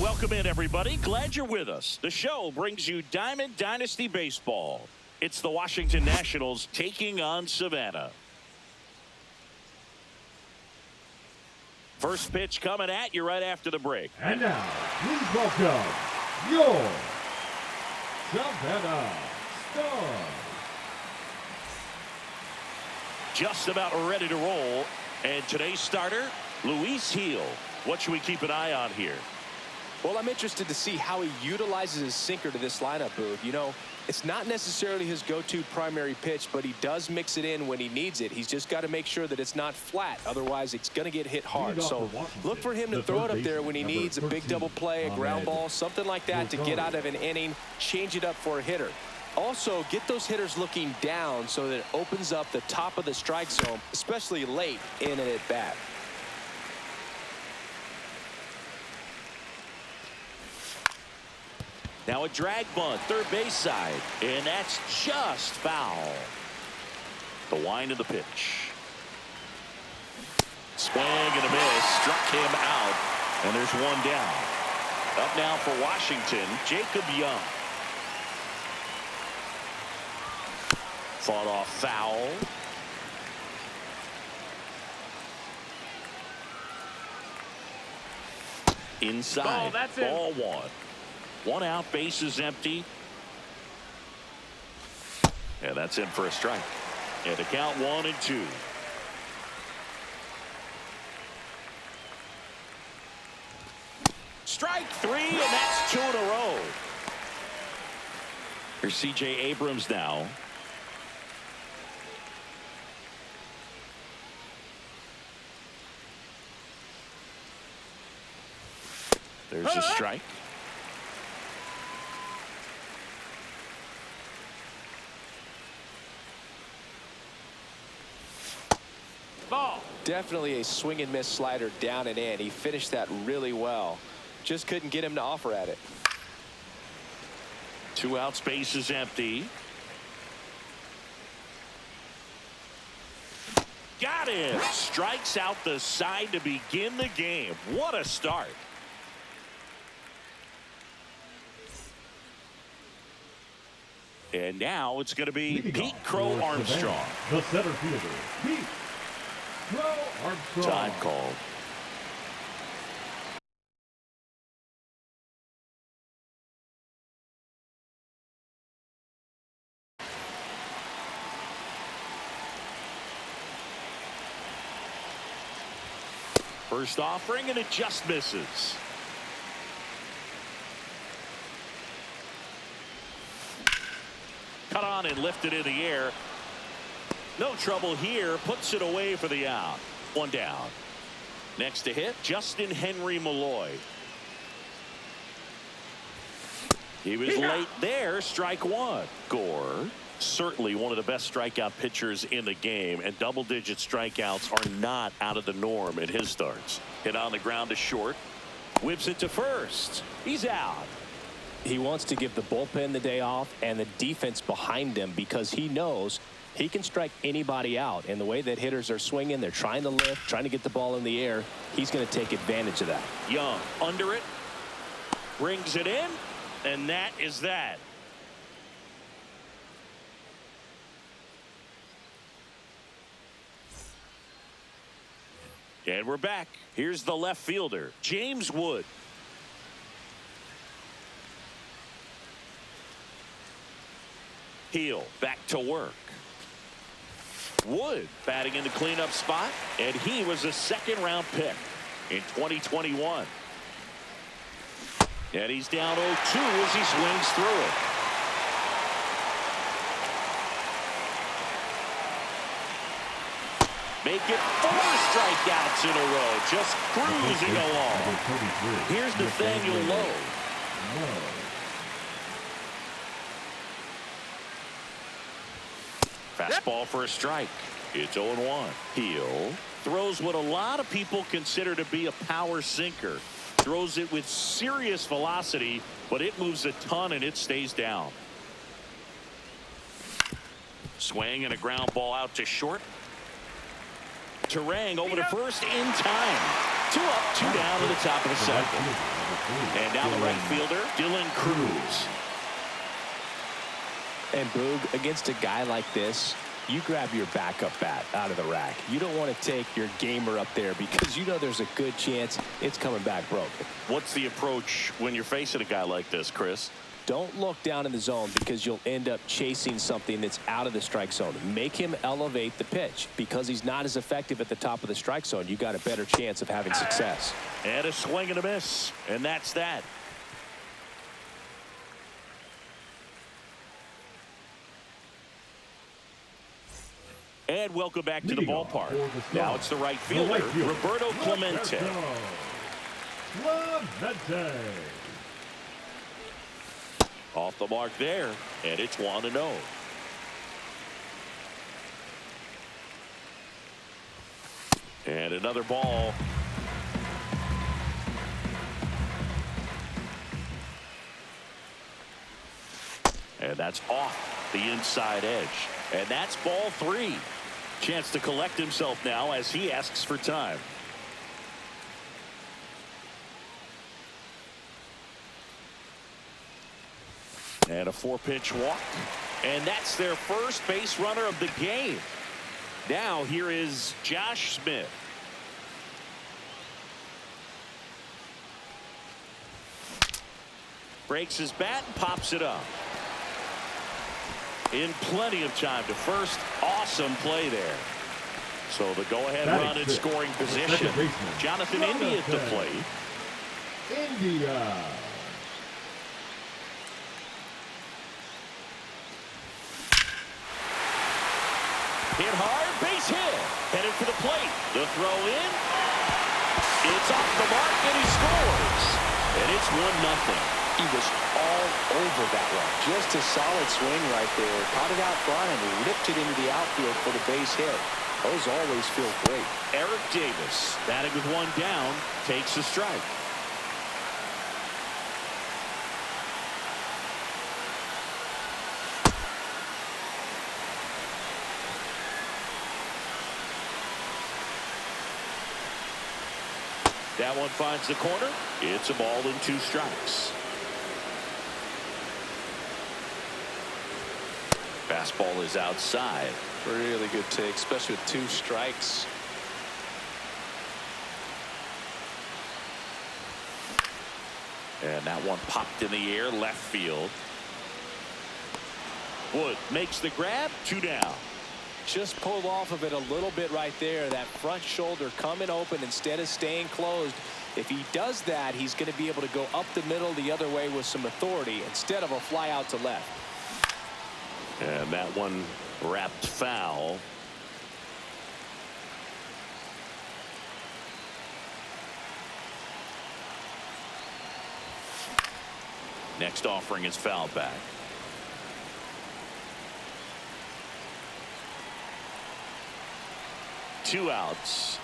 Welcome in, everybody. Glad you're with us. The show brings you Diamond Dynasty Baseball. It's the Washington Nationals taking on Savannah. First pitch coming at you right after the break. And now, please welcome your Savannah Stars. Just about ready to roll. And today's starter, Luis Gil. What should we keep an eye on here? Well, I'm interested to see how he utilizes his sinker to this lineup, Boog. You know, it's not necessarily his go-to primary pitch, but he does mix it in when he needs it. He's just got to make sure that it's not flat. Otherwise, it's going to get hit hard. So look for him to throw it up there when he needs a big double play, a ground ball, something like that to get out of an inning, change it up for a hitter. Also, get those hitters looking down so that it opens up the top of the strike zone, especially late in an at-bat. Now a drag bunt, third base side, and that's just foul. The wind of the pitch. Swing and a miss, struck him out, and there's one down. Up now for Washington, Jacob Young. Fought off foul. Inside, ball one. One out, base is empty. And that's in for a strike. And the count 1-2. Strike three, and that's two in a row. Here's C.J. Abrams now. There's a strike. Ball. Definitely a swing and miss slider down and in. He finished that really well. Just couldn't get him to offer at it. Two outs, base is empty. Got him. Strikes out the side to begin the game. What a start. And now it's going to be Pete Crow Armstrong. The center fielder, Pete Crow Armstrong. Time called. First offering, and it just misses. Cut on and lifted in the air. No trouble here. Puts it away for the out. One down. Next to hit, Justin Henry Malloy. He was late there. Strike one. Gore, certainly one of the best strikeout pitchers in the game, and double-digit strikeouts are not out of the norm in his starts. Hit on the ground to short. Whips it to first. He's out. He wants to give the bullpen the day off and the defense behind him because he knows he can strike anybody out. And the way that hitters are swinging, they're trying to lift, trying to get the ball in the air. He's going to take advantage of that. Young under it. Brings it in. And that is that. And we're back. Here's the left fielder, James Wood. Heel back to work. Wood batting in the cleanup spot, and he was a second-round pick in 2021. And he's down 0-2 as he swings through it. Make it 4 strikeouts in a row, just cruising along. Here's Nathaniel Lowe. Fastball for a strike. It's 0-1. Heel throws what a lot of people consider to be a power sinker. Throws it with serious velocity, but it moves a ton and it stays down. Swing and a ground ball out to short. Turang over to first in time. Two up, two down to the top of the second. And now the right fielder, Dylan Cruz. And Boog, against a guy like this, you grab your backup bat out of the rack. You don't want to take your gamer up there because you know there's a good chance it's coming back broken. What's the approach when you're facing a guy like this, Chris? Don't look down in the zone because you'll end up chasing something that's out of the strike zone. Make him elevate the pitch. Because he's not as effective at the top of the strike zone, you got a better chance of having success. And a swing and a miss. And that's that. And welcome back to the ballpark. Now it's the right fielder, Roberto Clemente. Off the mark there, and it's 1-0. And another ball. And that's off the inside edge. And that's ball 3. Chance to collect himself now as he asks for time. And a 4-pitch walk. And that's their first base runner of the game. Now here is Josh Smith. Breaks his bat and pops it up. In plenty of time to first. Awesome play there. So the go-ahead run in scoring position. Jonathan India at the plate. India. Hit hard, base hit. Headed for the plate. The throw in. It's off the mark, and he scores. And it's 1-0. He was all over that one. Just a solid swing right there. Caught it out front and ripped it into the outfield for the base hit. Those always feel great. Eric Davis, batting with one down, takes a strike. That one finds the corner. It's a ball and 2 strikes. Fastball is outside. Really good take, especially with 2 strikes. And that one popped in the air, left field. Wood makes the grab, 2 down. Just pulled off of it a little bit right there. That front shoulder coming open instead of staying closed. If he does that, he's going to be able to go up the middle the other way with some authority instead of a fly out to left. And that one wrapped foul. Next offering is foul back. Two outs.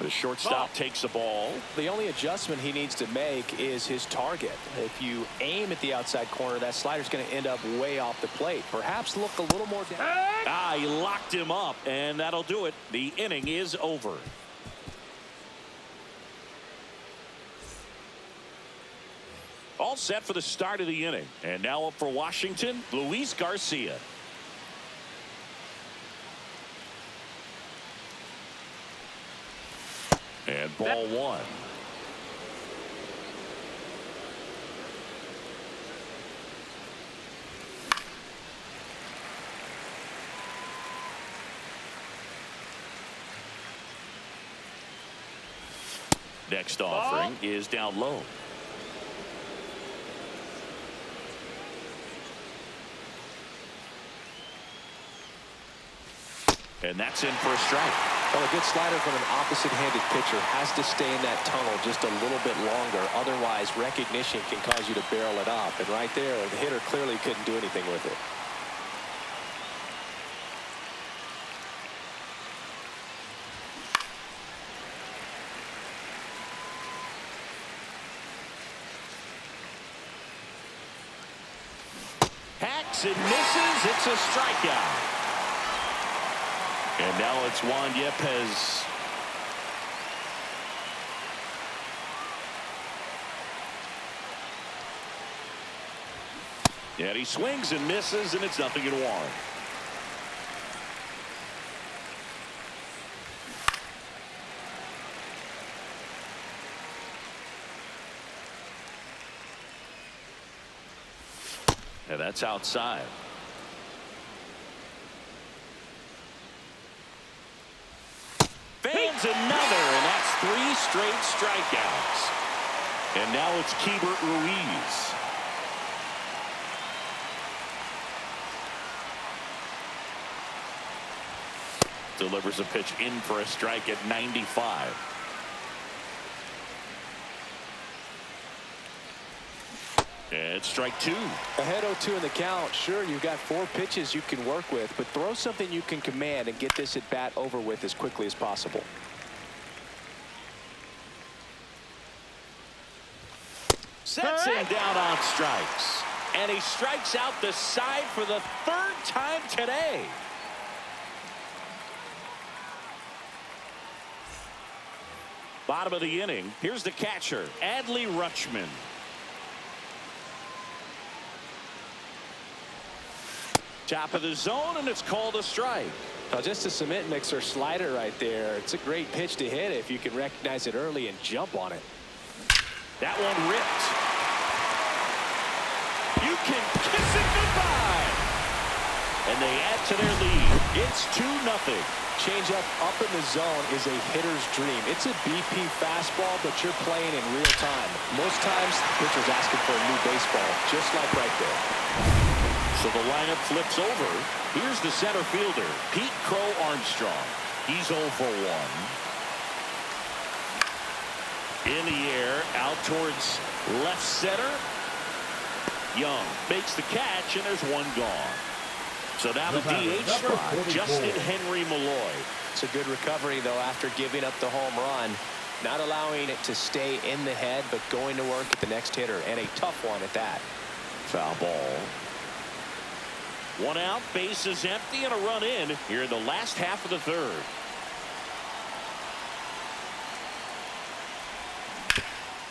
The shortstop takes the ball. The only adjustment he needs to make is his target. If you aim at the outside corner, that slider's going to end up way off the plate. Perhaps look a little more down. He locked him up, and that'll do it. The inning is over. All set for the start of the inning. And now up for Washington, Luis Garcia. And ball 1. Next offering is down low. And that's in for a strike. Well, a good slider from an opposite-handed pitcher has to stay in that tunnel just a little bit longer. Otherwise, recognition can cause you to barrel it up. And right there, the hitter clearly couldn't do anything with it. Hacks and misses. It's a strikeout. And now it's Juan Yepez. And he swings and misses, and it's 0-1. And that's outside. Fans another, and that's 3 straight strikeouts. And now it's Keibert Ruiz. Delivers a pitch in for a strike at 95. And strike 2. Ahead 0-2 in the count. Sure, you've got 4 pitches you can work with, but throw something you can command and get this at bat over with as quickly as possible. Sets him down on strikes. And he strikes out the side for the 3rd time today. Bottom of the inning. Here's the catcher, Adley Rutschman. Top of the zone, and it's called a strike. Now, just a cement mixer slider right there. It's a great pitch to hit if you can recognize it early and jump on it. That one ripped. You can kiss it goodbye. And they add to their lead. It's 2-0. Changeup up in the zone is a hitter's dream. It's a BP fastball, but you're playing in real time. Most times, the pitcher's asking for a new baseball, just like right there. So the lineup flips over. Here's the center fielder, Pete Crow Armstrong. He's 0 for 1. In the air, out towards left center. Young makes the catch, and there's 1 gone. So now the DH spot, Justin Henry Malloy. It's a good recovery, though, after giving up the home run. Not allowing it to stay in the head, but going to work at the next hitter, and a tough one at that. Foul ball. 1 out, bases empty, and a run in here in the last half of the 3rd.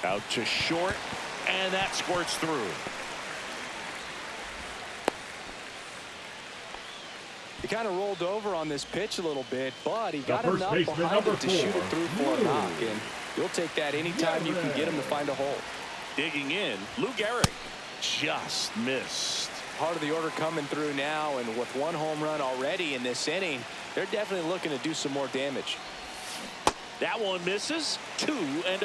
Out to short, and that squirts through. He kind of rolled over on this pitch a little bit, but he got enough behind it to shoot it through for a knock, and you'll take that anytime you can get him to find a hole. Digging in, Lou Gehrig just missed. Part of the order coming through now, and with 1 home run already in this inning, they're definitely looking to do some more damage. That one misses. 2-0.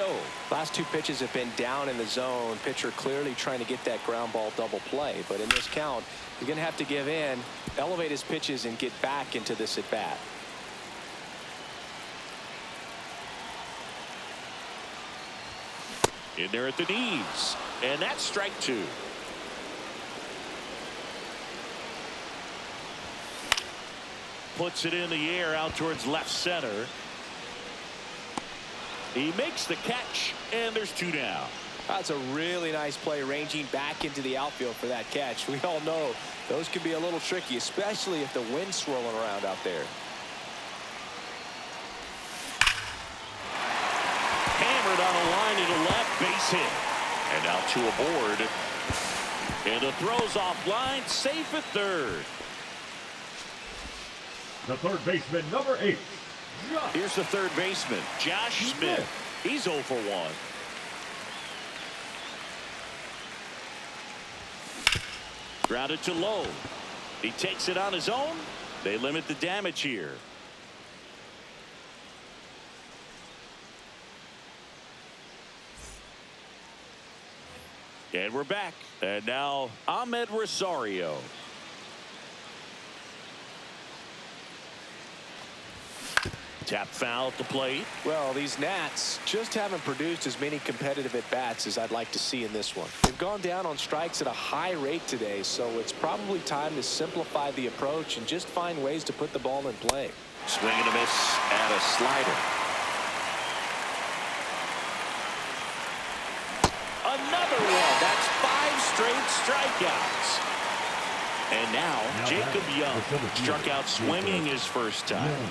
Last 2 pitches have been down in the zone. Pitcher clearly trying to get that ground ball double play, but in this count, he's going to have to give in, elevate his pitches, and get back into this at bat. In there at the knees, and that's strike 2. Puts it in the air out towards left center. He makes the catch, and there's 2 down. That's a really nice play, ranging back into the outfield for that catch. We all know those can be a little tricky, especially if the wind's swirling around out there. Hammered on a line to the left, base hit. And now 2 aboard. And the throw's offline, safe at 3rd. The 3rd baseman, number 8. Here's the 3rd baseman, Josh Smith. He's 0 for 1. Grounded to low. He takes it on his own. They limit the damage here. And we're back. And now Ahmed Rosario. Tap foul at the plate. Well, these Nats just haven't produced as many competitive at-bats as I'd like to see in this one. They've gone down on strikes at a high rate today, so it's probably time to simplify the approach and just find ways to put the ball in play. Swing and a miss and a slider. Another one. That's 5 straight strikeouts. And now Jacob Young struck out swinging his first time.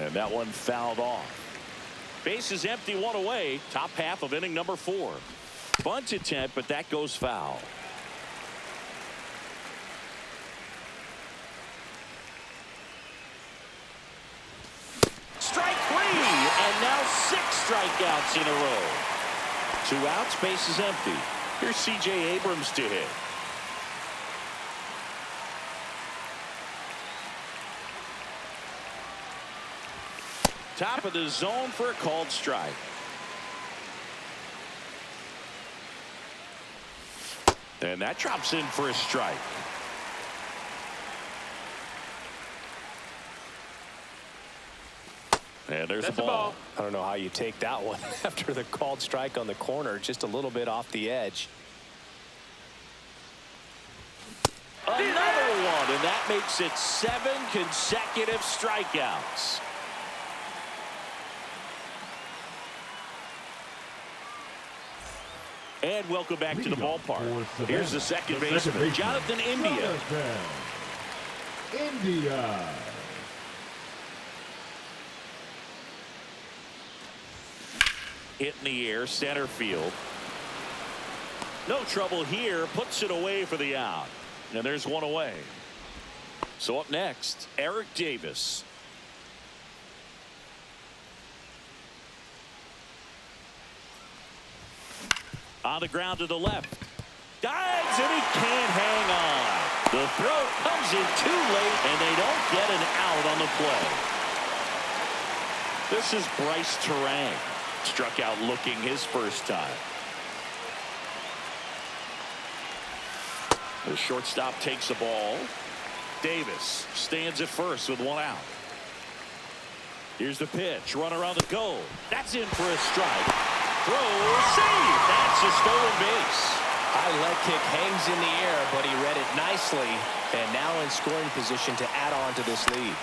And that one fouled off. Base is empty, one away. Top half of inning number 4. Bunt attempt, but that goes foul. Strike 3, and now 6 strikeouts in a row. 2 outs, base is empty. Here's C.J. Abrams to hit. Top of the zone for a called strike. And that drops in for a strike. And there's the ball. I don't know how you take that one after the called strike on the corner, just a little bit off the edge. Another one, and that makes it 7 consecutive strikeouts. And welcome back to the ballpark. Here's the second baseman, Jonathan India. Hit in the air, center field. No trouble here, puts it away for the out. And there's one away. So up next, Eric Davis. On the ground to the left. Dives, and he can't hang on. The throw comes in too late, and they don't get an out on the play. This is Bryce Terang. Struck out looking his first time. The shortstop takes the ball. Davis stands at first with 1 out. Here's the pitch. Runner on the go. That's in for a strike. Throw, save. That's a stolen base. High leg kick hangs in the air, but he read it nicely. And now in scoring position to add on to this lead.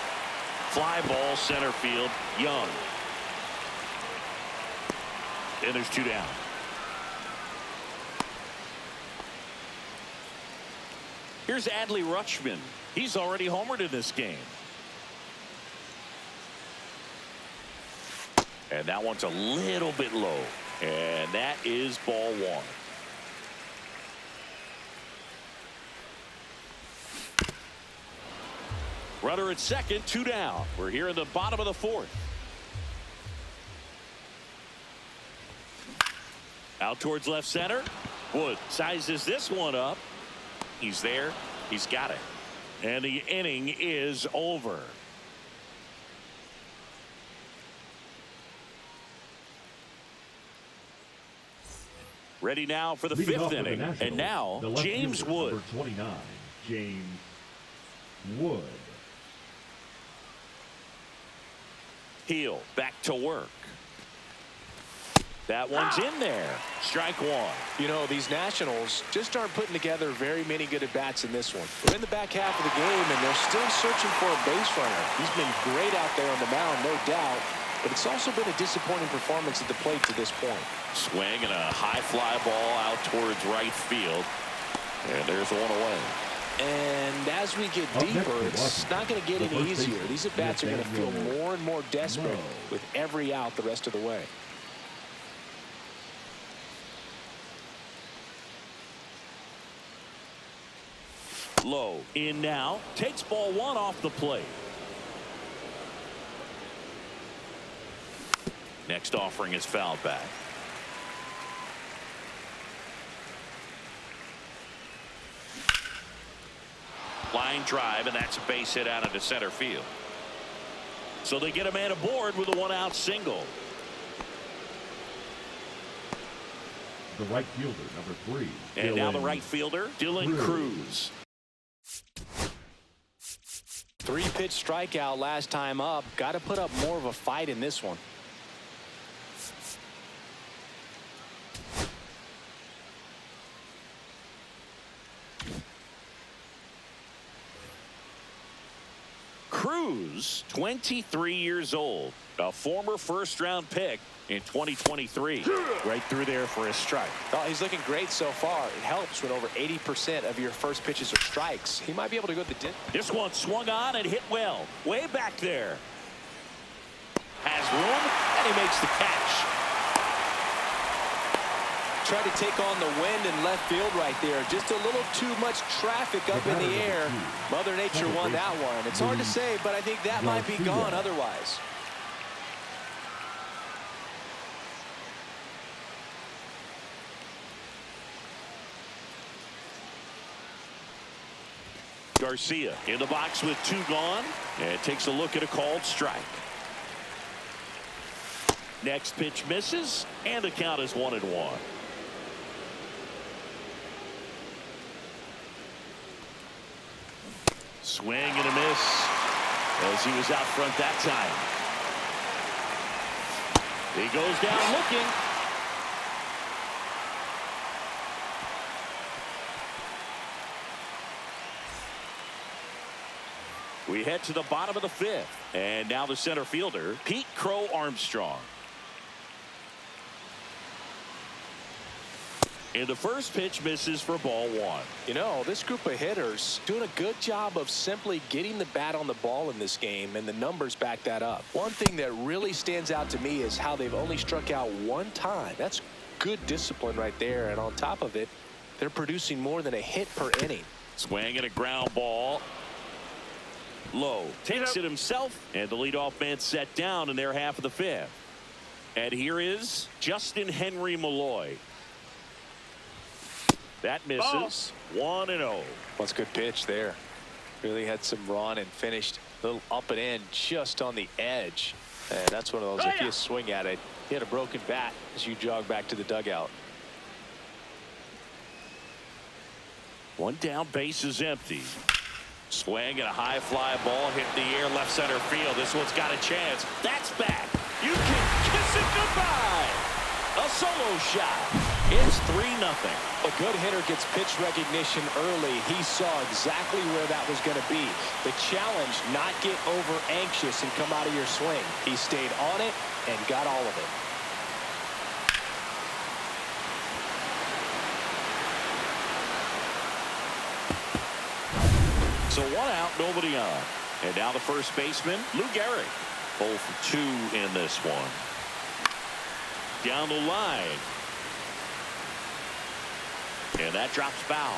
Fly ball center field. Young. And there's 2 down. Here's Adley Rutschman. He's already homered in this game. And that one's a little bit low. And that is ball 1. Runner at second, 2 down. We're here in the bottom of the 4th. Out towards left center. Wood sizes this one up. He's there. He's got it. And the inning is over. Ready now for the 5th inning. And now, James Wood. Number 29, James Wood. Heel back to work. That one's in there. Strike 1. You know, these Nationals just aren't putting together very many good at-bats in this one. We're in the back half of the game, and they're still searching for a base runner. He's been great out there on the mound, no doubt, but it's also been a disappointing performance at the plate to this point. Swing and a high fly ball out towards right field. And there's one away. And as we get deeper, it's not going to get any easier. These at-bats are going to feel more and more desperate with every out the rest of the way. Low in now, takes ball 1 off the plate. Next offering is fouled back. Line drive, and that's a base hit out into center field. So they get a man aboard with a 1-out single. The right fielder, number 3. And now the right fielder, Dylan Cruz. 3-pitch strikeout last time up. Got to put up more of a fight in this one. Cruz, 23 years old, a former first-round pick in 2023. Right through there for a strike. Oh, he's looking great so far. It helps when over 80% of your first pitches are strikes. He might be able to go to the dip. This one swung on and hit well. Way back there. Has room, and he makes the catch. Tried to take on the wind in left field right there. Just a little too much traffic up in the air. Mother Nature won that one. It's hard to say, but I think that might be gone otherwise. Garcia in the box with 2 gone, and takes a look at a called strike. Next pitch misses, and the count is 1-1. Swing and a miss as he was out front that time. He goes down looking. We head to the bottom of the 5th, and now the center fielder, Pete Crow Armstrong. And the first pitch misses for ball 1. You know, this group of hitters doing a good job of simply getting the bat on the ball in this game, and the numbers back that up. One thing that really stands out to me is how they've only struck out 1 time. That's good discipline right there, and on top of it, they're producing more than a hit per inning. Swing and a ground ball. Low takes it himself, and the leadoff man set down in their half of the 5th. And here is Justin Henry Malloy. That misses. 1-0. That's a good pitch there. Really had some run and finished a little up and in just on the edge. And that's one of those, if you swing at it, hit a broken bat as you jog back to the dugout. 1 down, base is empty. Swing and a high fly ball hit the air left center field. This one's got a chance. That's back. You can kiss it goodbye. A solo shot. It's 3-0. A good hitter gets pitch recognition early. He saw exactly where that was going to be. The challenge, not get over anxious and come out of your swing. He stayed on it and got all of it. So 1 out, nobody on. And now the first baseman, Lou Gehrig. 0 for 2 in this one. Down the line. And that drops foul.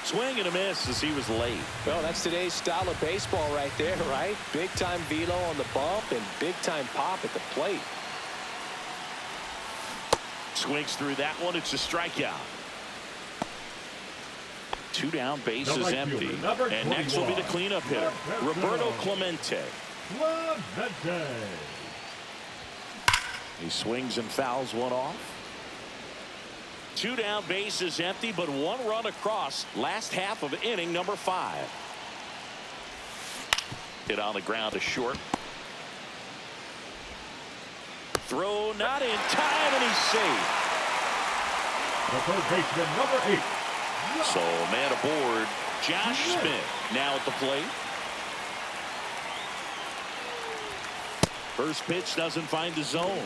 Swing and a miss as he was late. Well, that's today's style of baseball right there, right? Big time velo on the bump and big time pop at the plate. Swings through that one. It's a strikeout. 2 down, base is empty. And next will be the cleanup hitter, Roberto Clemente. He swings and fouls one off. 2 down, base is empty, but 1 run across. Last half of inning number 5. Hit on the ground to short. Throw not in time, and he's safe. The third baseman, number 8. So man aboard, Josh Smith now at the plate. First pitch doesn't find the zone.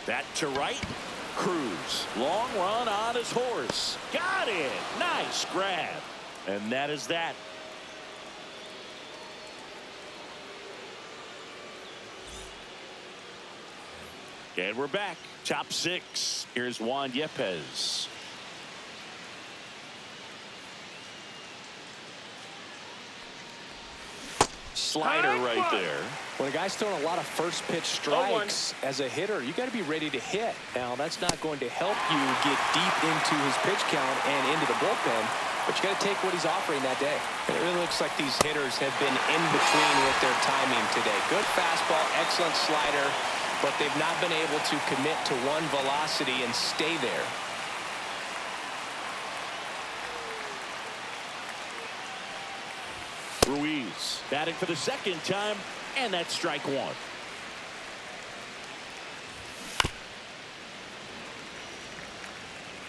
That to right. Cruz. Long run on his horse. Got it. Nice grab. And that is that. And we're back. Top 6. Here's Juan Yepez. Slider right there. When a guy's throwing a lot of first pitch strikes as a hitter, you got to be ready to hit. Now, that's not going to help you get deep into his pitch count and into the bullpen, but you got to take what he's offering that day. And it really looks like these hitters have been in between with their timing today. Good fastball, excellent slider, but they've not been able to commit to one velocity and stay there. Ruiz batting for the second time, and that's strike 1.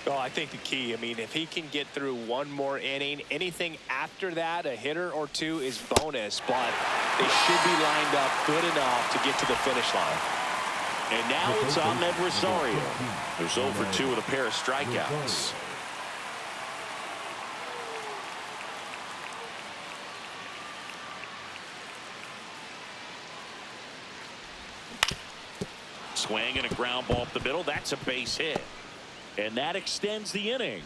Well, I think the key, if he can get through one more inning, anything after that, a hitter or 2 is bonus, but they should be lined up good enough to get to the finish line. And now it's Ahmed Rosario, who's 0 for 2 with a pair of strikeouts. Swing and a ground ball up the middle. That's a base hit. And that extends the inning.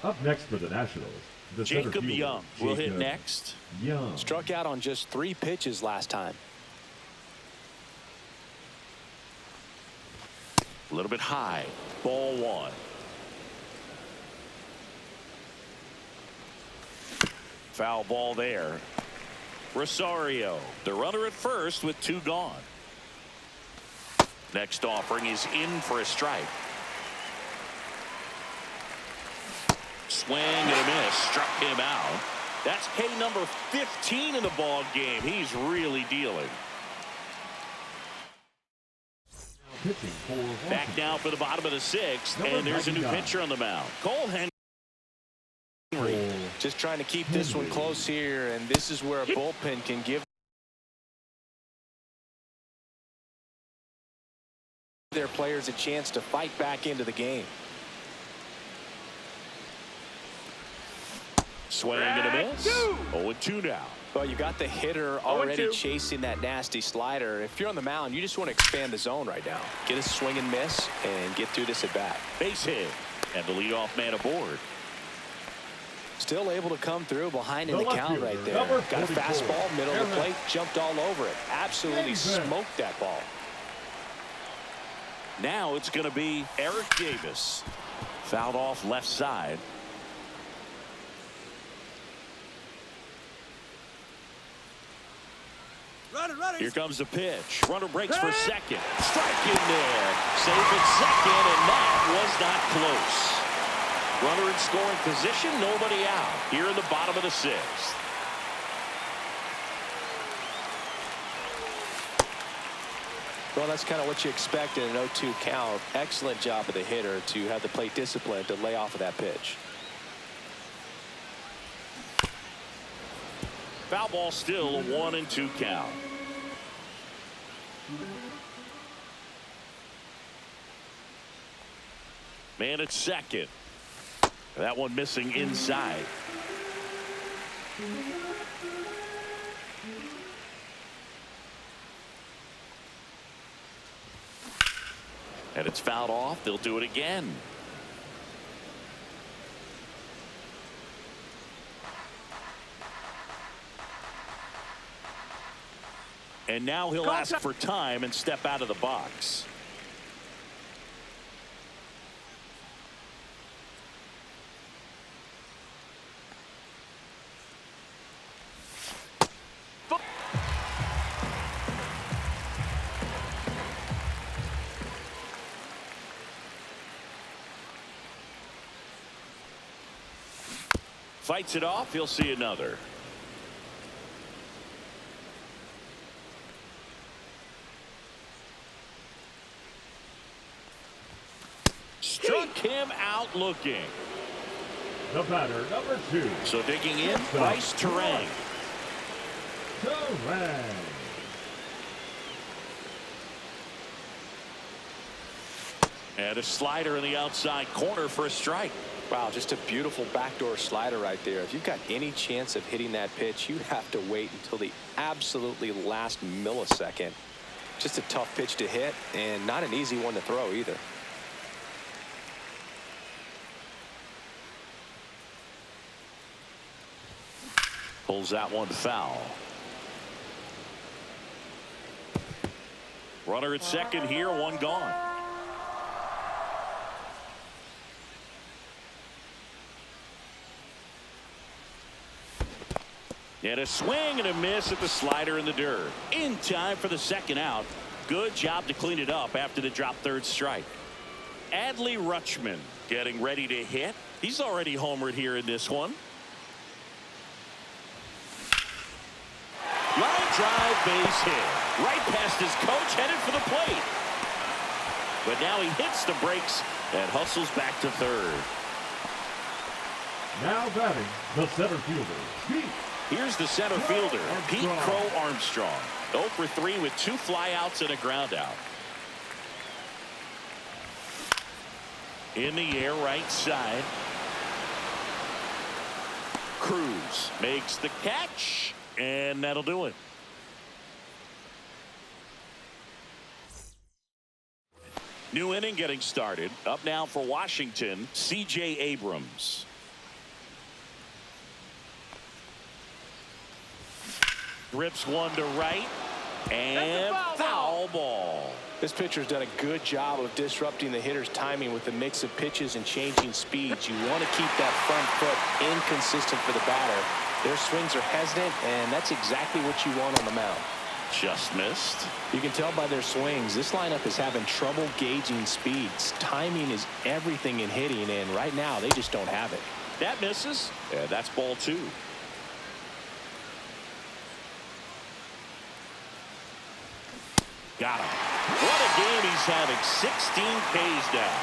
Up next for the Nationals, the Jacob Young will hit next. Young Struck out on just 3 pitches last time. A little bit high. Ball 1. Foul ball there. Rosario, the runner at first with 2 gone. Next offering is in for a strike. Swing and a miss. Struck him out. That's K number 15 in the ball game. He's really dealing. Back now for the bottom of the 6th, and there's a new pitcher on the mound. Cole Henry. Just trying to keep this one close here, and this is where a bullpen can give their players a chance to fight back into the game. Swing and a miss. 0-2 now. Well, you got the hitter already chasing that nasty slider. If you're on the mound, you just want to expand the zone right now. Get a swing and miss and get through this at bat. Base hit, and the leadoff man aboard. Still able to come through behind in the count right there. Got a fastball, middle of the plate, jumped all over it. Absolutely smoked that ball. Now it's going to be Eric Davis. Fouled off left side. Here comes the pitch. Runner breaks for second. Strike in there. Safe at second, and that was not close. Runner in scoring position, nobody out. Here in the bottom of the 6th. Well, that's kind of what you expect in an 0-2 count. Excellent job of the hitter to have the plate discipline to lay off of that pitch. Foul ball still, a 1-2 count. Man at second. That one missing inside. And it's fouled off. They'll do it again. And now he'll ask for time and step out of the box. Fights it off. He'll see another. Struck him out looking. The batter, number 2. So digging in, Bryce Terang. And a slider in the outside corner for a strike. Wow, just a beautiful backdoor slider right there. If you've got any chance of hitting that pitch, you have to wait until the absolutely last millisecond. Just a tough pitch to hit, and not an easy one to throw either. Pulls that one foul. Runner at second here, one gone. And a swing and a miss at the slider in the dirt. In time for the second out. Good job to clean it up after the drop third strike. Adley Rutschman getting ready to hit. He's already homered here in this one. Line drive, base hit. Right past his coach, headed for the plate. But now he hits the brakes and hustles back to third. Now batting, the center fielder, Pete Here's the center fielder, Pete Crow Armstrong. 0 for 3 with 2 flyouts and a ground out. In the air, right side. Cruz makes the catch, and that'll do it. New inning getting started. Up now for Washington, C.J. Abrams. Rips one to right, and foul ball. This pitcher's done a good job of disrupting the hitter's timing with a mix of pitches and changing speeds. You want to keep that front foot inconsistent for the batter. Their swings are hesitant, and that's exactly what you want on the mound. Just missed. You can tell by their swings, this lineup is having trouble gauging speeds. Timing is everything in hitting, and right now they just don't have it. That misses, and that's ball 2. Got him. What a game he's having. 16 Ks down.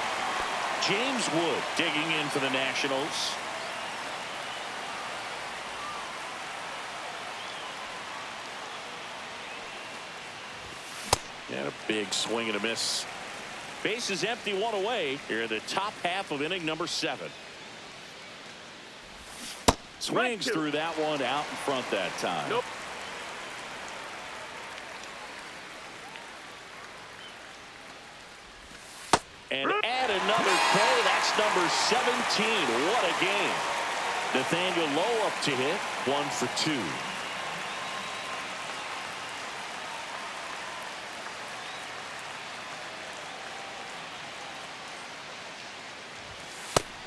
James Wood digging in for the Nationals. And a big swing and a miss. Base is empty, 1 away here in the top half of inning number 7. Swings through that one out in front that time. Nope. And add another K. That's number 17. What a game. Nathaniel Lowe up to hit. 1 for 2.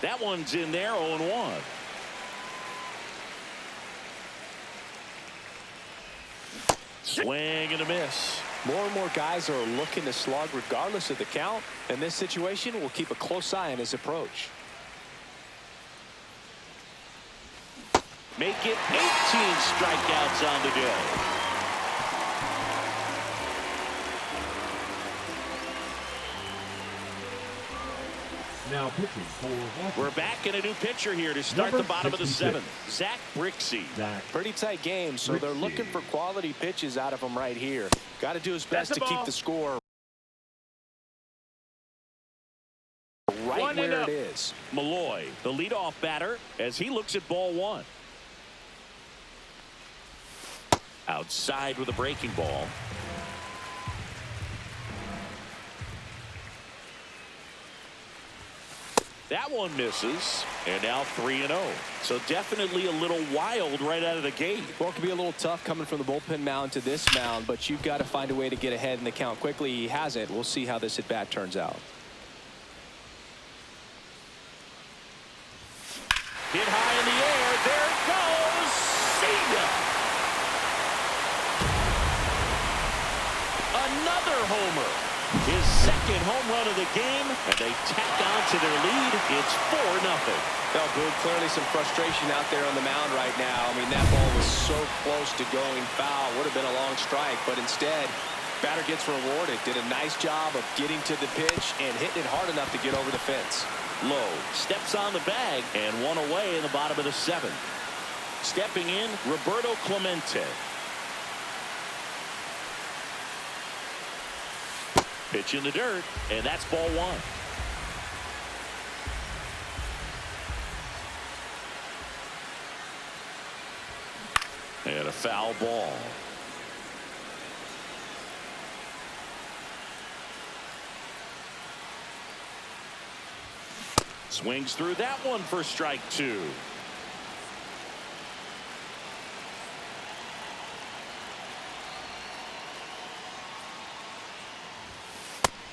That one's in there, 0-1. Swing and a miss. More and more guys are looking to slug regardless of the count. In this situation, we'll keep a close eye on his approach. Make it 18 strikeouts on the day. Now pitching for Washington. We're back in a new pitcher here to start the bottom of the 7th. Zach Brixey. Pretty tight game, so they're looking for quality pitches out of him right here. Got to do his best to keep the score right where it is. Malloy, the leadoff batter, as he looks at ball 1. Outside with a breaking ball. That one misses, and now 3-0. So definitely a little wild right out of the gate. Well, it can be a little tough coming from the bullpen mound to this mound, but you've got to find a way to get ahead in the count quickly. He hasn't. We'll see how this at-bat turns out. Hit high in the air. There it goes. See ya. Another homer. His second home run of the game, and they tack on to their lead. It's 4-0. Well, Boog, clearly some frustration out there on the mound right now. I mean, that ball was so close to going foul. Would have been a long strike, but instead, batter gets rewarded. Did a nice job of getting to the pitch and hitting it hard enough to get over the fence. Lowe steps on the bag, and 1 away in the bottom of the 7th. Stepping in, Roberto Clemente. Pitch in the dirt, and that's ball 1. And a foul ball. Swings through that one for strike 2.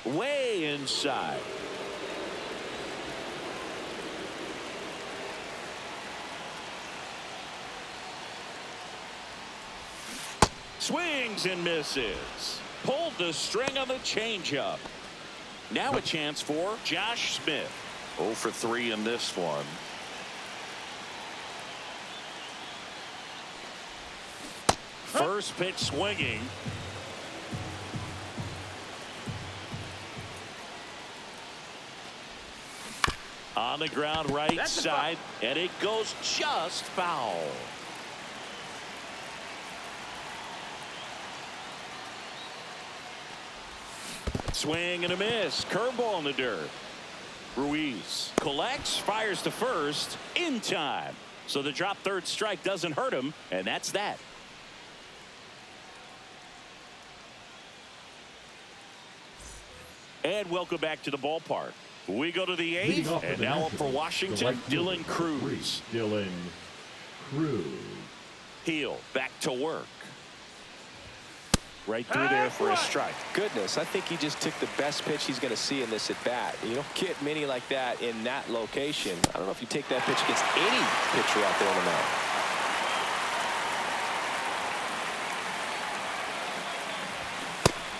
Way inside. Swings and misses. Pulled the string on the changeup. Now a chance for Josh Smith. 0 for 3 in this one. First pitch swinging. On the ground right side, and it goes just foul. Swing and a miss. Curveball in the dirt. Ruiz collects, fires to first in time. So the drop third strike doesn't hurt him, and that's that. And welcome back to the ballpark. We go to the eighth, and now up for Washington, Dylan Cruz. Dylan Cruz. Heel back to work. Right through there for a strike. Goodness, I think he just took the best pitch he's going to see in this at bat. You don't get many like that in that location. I don't know if you take that pitch against any pitcher out there on the mound.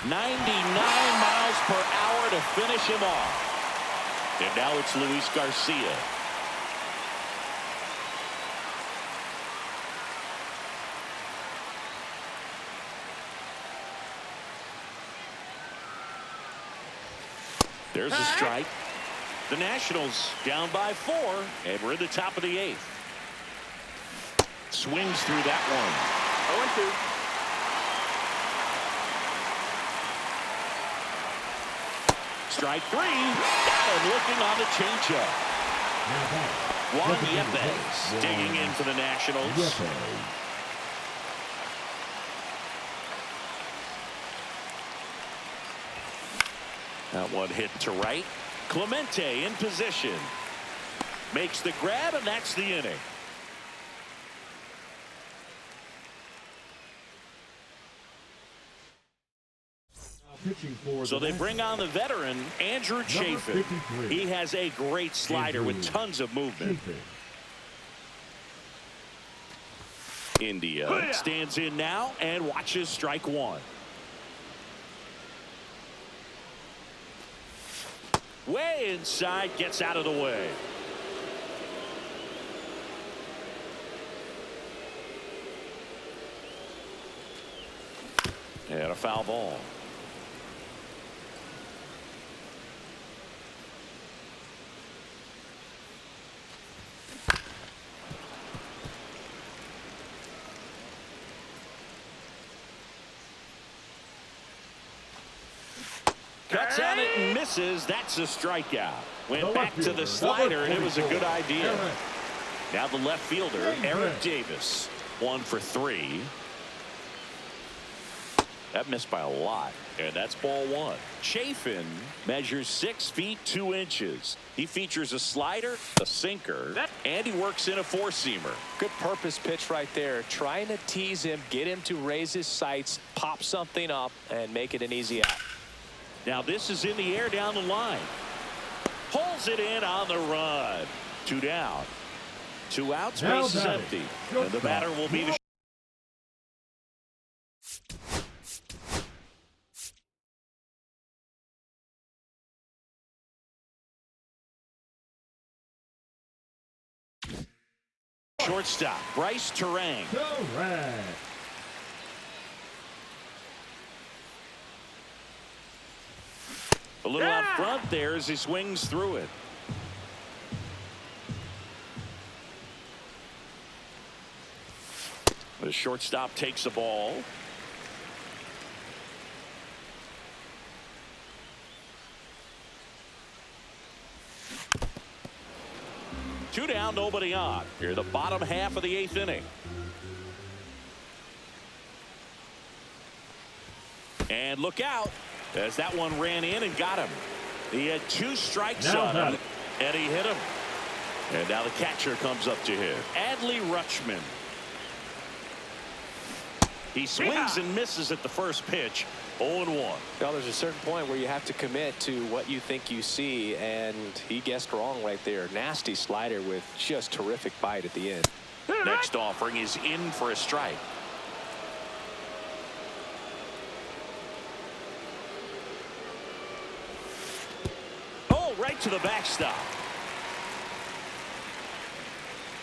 '99 mph to finish him off. And now it's Luis Garcia. There's a strike. The Nationals down by 4, and we're in the top of the 8th. Swings through that one. 0-2. Strike 3. Got him looking on the changeup. Juan Yepes digging in for the Nationals. That one hit to right. Clemente in position. Makes the grab, and that's the inning. So they bring on the veteran, Andrew Chafin. He has a great slider with tons of movement. India stands in now and watches strike 1. Way inside, gets out of the way. And a foul ball. Cuts at it and misses. That's a strikeout. Went back to the slider, and it was a good idea. Now the left fielder, Eric Davis. 1 for 3. That missed by a lot, and that's ball 1. Chafin measures 6 feet 2 inches. He features a slider, a sinker, and he works in a 4-seamer. Good purpose pitch right there. Trying to tease him, get him to raise his sights, pop something up, and make it an easy out. Now this is in the air down the line. Pulls it in on the run. 2 down. 2 outs, base is empty. And the batter will be the shortstop, Bryce Terang. A little out front there as he swings through it. The shortstop takes the ball. Two down, nobody on. Here, the bottom half of the 8th inning. And look out, as that one ran in and got him. He had 2 strikes on him, and he hit him. And now the catcher comes up to him. Adley Rutschman. He swings and misses at the first pitch. 0-1. Well, there's a certain point where you have to commit to what you think you see, and he guessed wrong right there. Nasty slider with just terrific bite at the end. Next offering is in for a strike. Oh, right to the backstop.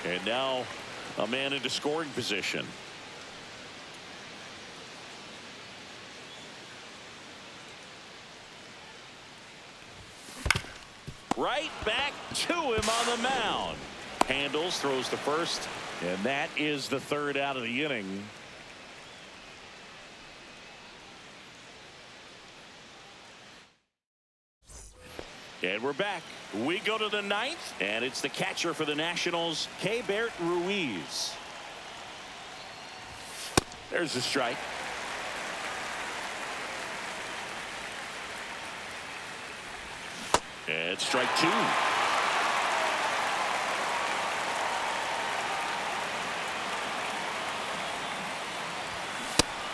And now a man into scoring position. Right back to him on the mound. Handles, throws to first, and that is the 3rd out of the inning. And we're back. We go to the ninth, and it's the catcher for the Nationals, Keibert Ruiz. There's the strike. And strike two.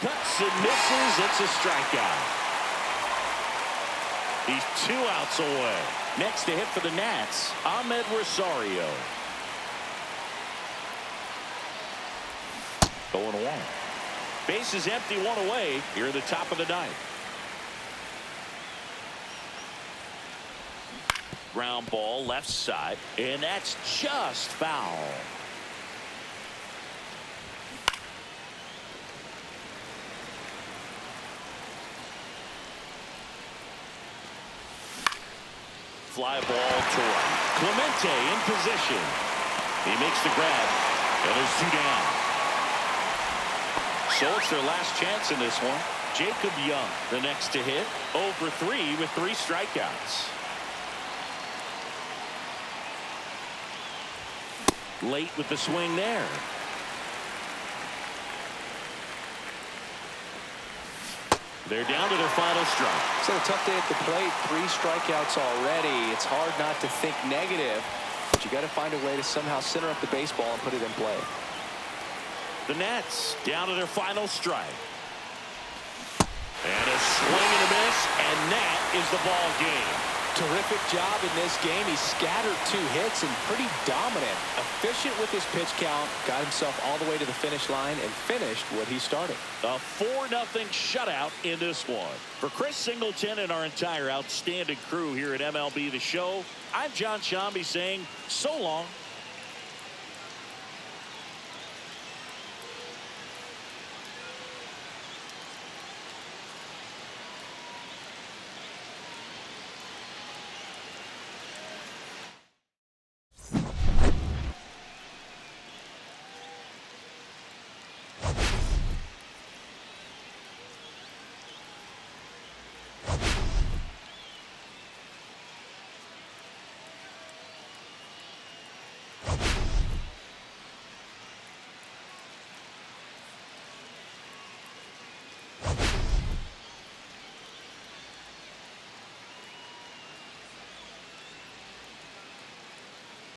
Cuts and misses. It's a strikeout. He's 2 outs away. Next to hit for the Nats, Ahmed Rosario. 0-1. Base is empty, 1 away here in the top of the ninth. Ground ball left side, and that's just foul. Fly ball to right. Clemente in position. He makes the grab, and there's 2 down. So it's their last chance in this one. Jacob Young, the next to hit, 0 for 3 with 3 strikeouts. Late with the swing there. They're down to their final strike. So a tough day at the plate. 3 strikeouts already. It's hard not to think negative, but you got to find a way to somehow center up the baseball and put it in play. The Nats down to their final strike. And a swing and a miss, and that is the ball game. Terrific job in this game. He scattered 2 hits and pretty dominant. Efficient with his pitch count. Got himself all the way to the finish line and finished what he started. A 4-0 shutout in this one. For Chris Singleton and our entire outstanding crew here at MLB The Show, I'm John Shambi saying so long